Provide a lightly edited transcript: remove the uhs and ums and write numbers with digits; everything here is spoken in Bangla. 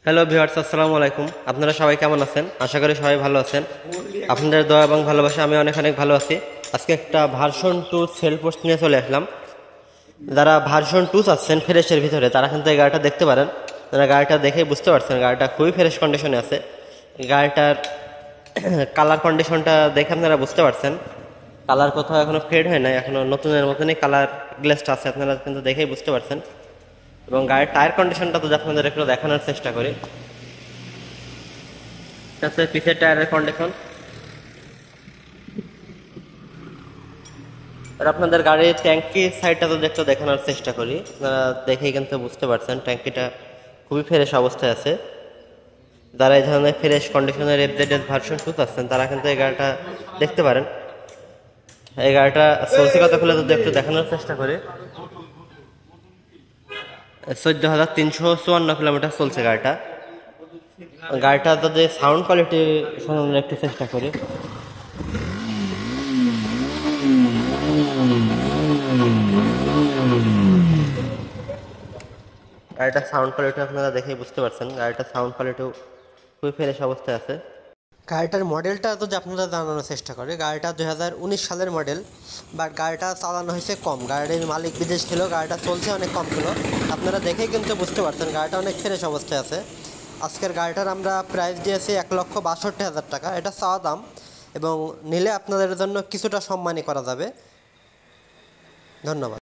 হ্যালো ভিউয়ার্স, আসসালামু আলাইকুম। আপনারা সবাই কেমন আছেন? আশা করি সবাই ভালো আছেন। আপনাদের দয়া এবং ভালোবাসা আমি অনেক অনেক ভালো আছি। আজকে একটা ভার্সন 2 সেল পোস্ট নিয়ে চলে আসলাম। যারা ভার্সন 2 চাচ্ছেন ফ্রেশের ভিতরে, তারা কিন্তু এই গাড়িটা দেখতে পারেন। তারা গাড়িটা দেখেই বুঝতে পারছেন গাড়িটা খুবই ফ্রেশ কন্ডিশনে আছে। গাড়িটার কালার কন্ডিশনটা দেখে আপনারা বুঝতে পারছেন কালার কোথাও এখনো ফেড হয় নাই, এখনো নতুনের মতনই কালার গ্লেসটা আছে, আপনারা কিন্তু দেখেই বুঝতে পারছেন। এবং গাড়ির টায়ার কন্ডিশনটা তো আপনাদের একটু দেখানোর চেষ্টা করি। আছে পিছের টায়ারের কন্ডিশন, আর আপনাদের গাড়ির ট্যাঙ্কি সাইডটা তো একটু দেখানোর চেষ্টা করি। আপনারা দেখেই কিন্তু বুঝতে পারছেন ট্যাঙ্কিটা খুবই ফ্রেশ অবস্থায় আছে। যারা এই ধরনের ফ্রেশ কন্ডিশনের এফজেডএস ভার্সন 2 আছেন তারা কিন্তু এই গাড়িটা দেখতে পারেন। এই গাড়িটা চলছে কত খুলে যদি একটু দেখানোর চেষ্টা করি। 14,354 কিলোমিটার চলছে গাড়িটা। গাড়িটা যদি সাউন্ড কোয়ালিটি শোনানোর একটু চেষ্টা করি। গাড়িটার সাউন্ড কোয়ালিটি আপনারা দেখেই বুঝতে পারছেন, গাড়িটার সাউন্ড কোয়ালিটিও খুবই ফ্রেশ অবস্থায় আছে। গাড়িটার মডেলটা যদি আপনারা জানানোর চেষ্টা করে, গাড়িটা 2019 সালের মডেল, বাট গাড়িটা চালানো হয়েছে কম। গাড়ির মালিক বিদেশ ছিল, গাড়িটা চলছে অনেক কম ছিল। আপনারা দেখেই কিন্তু বুঝতে পারছেন গাড়িটা অনেক ফ্রেশ অবস্থায় আছে। আজকের গাড়িটার আমরা প্রাইস দিয়েছি 1,62,000 টাকা, এটা চাওয়া দাম, এবং নিলে আপনাদের জন্য কিছুটা সম্মানী করা যাবে। ধন্যবাদ।